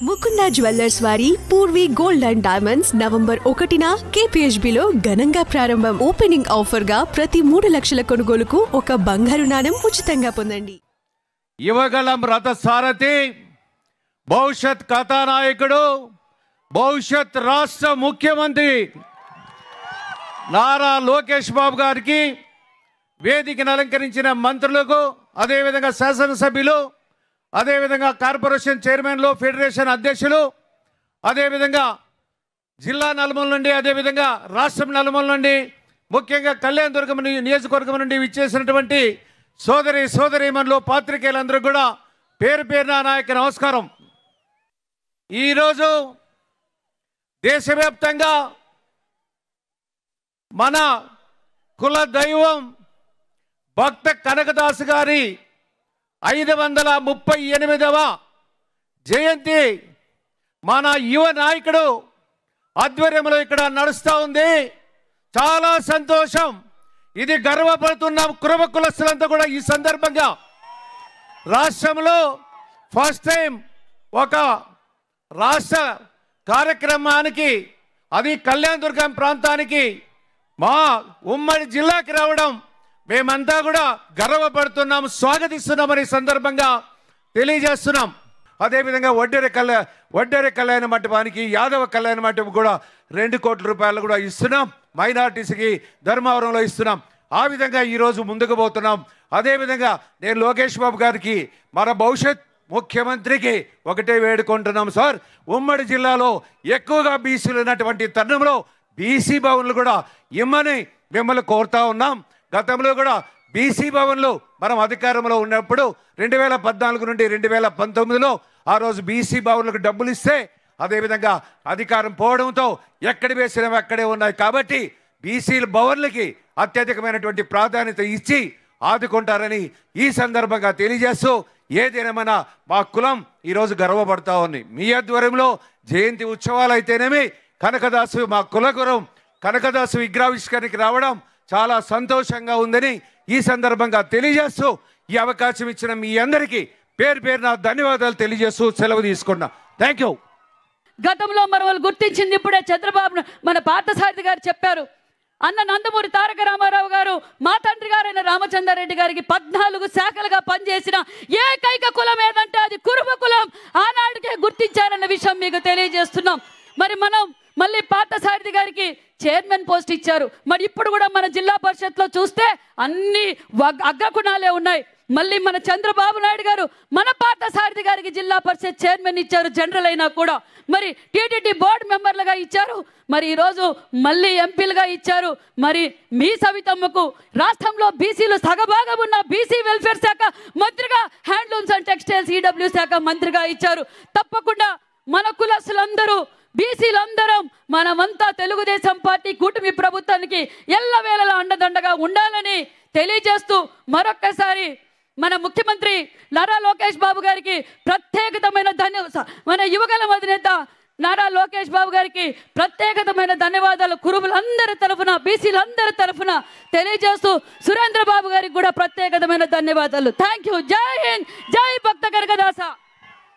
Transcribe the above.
Mukunda jewellers వారి Purvi gold and diamonds November 1న KPHBలో ఘనంగా ప్రారంభం. ఓపెనింగ్ ఆఫర్ గా ప్రతి 3 లక్షల కొనుగోలుకు ఒక బంగారు నాణెం ఉచితంగా పొందండి. యువగలం రథసారథి, భవిష్యత్ కథానాయకుడు, భవిష్యత్ రాష్ట్ర ముఖ్యమంత్రి నారా లోకేష్ బాబు గారికి, వేదికను అలంకరించిన మంత్రులకు, అదేవిధంగా శాసనసభ్యులు, అదేవిధంగా కార్పొరేషన్ చైర్మన్లు, ఫెడరేషన్ అధ్యక్షులు, అదేవిధంగా జిల్లా నలుమూల నుండి, అదేవిధంగా రాష్ట్రం నలుమూల నుండి, ముఖ్యంగా కళ్యాణదుర్గం నియోజకవర్గం నుండి విచ్చేసినటువంటి సోదరీమణులు, పాత్రికేయులందరూ కూడా పేరు పేరున నా యొక్క నమస్కారం. ఈరోజు దేశవ్యాప్తంగా మన కుల దైవం భక్త కనకదాసు గారి 538వ జయంతి మన యువ నాయకుడు ఆధ్వర్యంలో ఇక్కడ నడుస్తూ ఉంది. చాలా సంతోషం. ఇది గర్వపడుతున్న కురుమ కులస్తులంతా కూడా ఈ సందర్భంగా రాష్ట్రంలో ఫస్ట్ టైం ఒక రాష్ట్ర కార్యక్రమానికి, అది కళ్యాణదుర్గం ప్రాంతానికి మా ఉమ్మడి జిల్లాకి రావడం మేమంతా కూడా గర్వపడుతున్నాం, స్వాగతిస్తున్నామని సందర్భంగా తెలియజేస్తున్నాం. అదేవిధంగా వడ్డేరి కళ్యాణ మంటపానికి, యాదవ కళ్యాణ మంటపం కూడా 2 కోట్ల రూపాయలు కూడా ఇస్తున్నాం. మైనార్టీస్కి ధర్మవరంలో ఇస్తున్నాం. ఆ విధంగా ఈరోజు ముందుకు పోతున్నాం. అదేవిధంగా నేను లోకేష్ బాబు గారికి, మన భవిష్యత్ ముఖ్యమంత్రికి ఒకటే వేడుకుంటున్నాం. సార్, ఉమ్మడి జిల్లాలో ఎక్కువగా బీసీలు ఉన్నటువంటి తరుణంలో బీసీ భవన్లు కూడా ఇమ్మని మిమ్మల్ని కోరుతా ఉన్నాం. గతంలో కూడా బీసీ భవన్లు మనం అధికారంలో ఉన్నప్పుడు 2014 నుండి 2019లో ఆ రోజు బీసీ భవన్లకు డబ్బులు ఇస్తే, అదేవిధంగా అధికారం పోవడంతో ఎక్కడ వేసినవి అక్కడే ఉన్నాయి. కాబట్టి బీసీల భవన్లకి అత్యధికమైనటువంటి ప్రాధాన్యత ఇచ్చి ఆదుకుంటారని ఈ సందర్భంగా తెలియజేస్తూ, ఏదేమైనా మా కులం ఈరోజు గర్వపడతా ఉంది. మీ ఆధ్వర్యంలో జయంతి ఉత్సవాలు అయితేనేమి, కనకదాసు మా కులగురం కనకదాసు విగ్రహావిష్కరణకి రావడం చాలా సంతోషంగా ఉందని ఈ సందర్భంగా తెలియజేస్తూ, ఈ అవకాశం ఇచ్చిన మీ అందరికీ పేరు పేరున ధన్యవాదాలు తెలియజేస్తూ సెలవు తీసుకున్నా. Thank you. గతంలో మన వాళ్ళు గుర్తించింది ఇప్పుడే చంద్రబాబు, మన పార్థసారథి గారు చెప్పారు. అన్న నందమూరి తారక రామారావు గారు మా తండ్రి గారైన రామచంద్రారెడ్డి గారికి 14 శాఖలుగా పనిచేసిన ఏకైక కులం ఏదంటే అది కురుమ కులం. ఆనాటికే గుర్తించారన్న విషయం మీకు తెలియజేస్తున్నాం. మరి మనం మళ్ళీ పార్థసారథి గారికి చైర్మన్ పోస్ట్ ఇచ్చారు. మరి ఇప్పుడు కూడా మన జిల్లా పరిషత్లో చూస్తే అన్ని అగ్రకుణాలే ఉన్నాయి. మళ్ళీ మన చంద్రబాబు నాయుడు గారు మన పార్థసారథి గారికి జిల్లా పరిషత్ చైర్మన్ ఇచ్చారు, జనరల్ అయినా కూడా. మరి టీటీడీ బోర్డు మెంబర్లుగా ఇచ్చారు. మరి ఈరోజు మళ్ళీ ఎంపీలుగా ఇచ్చారు. మరి మీ సవితమ్మకు రాష్ట్రంలో బీసీలు సగభాగం ఉన్న బీసీ వెల్ఫేర్ శాఖ మంత్రిగా, హ్యాండ్లూమ్స్ అండ్ టెక్స్టైల్స్ ఈడబ్ల్యూ శాఖ మంత్రిగా ఇచ్చారు. తప్పకుండా మన కులస్తులందరూ, బీసీలందరం మనమంతా తెలుగుదేశం పార్టీ కూటమి ప్రభుత్వానికి ఎల్లవేళలా అండదండగా ఉండాలని తెలియజేస్తూ, మరొక్కసారి మన ముఖ్యమంత్రి నారా లోకేష్ బాబు గారికి ప్రత్యేకమైన మన యువగలం అధినేత నారా లోకేష్ బాబు గారికి ప్రత్యేకమైన ధన్యవాదాలు కురుములందరి తరఫున, బీసీలందరి తరఫున తెలియజేస్తూ, సురేంద్ర బాబు గారికి కూడా ప్రత్యేకమైన ధన్యవాదాలు. Thank you. జై హింద్, జై భక్త కనకదాస.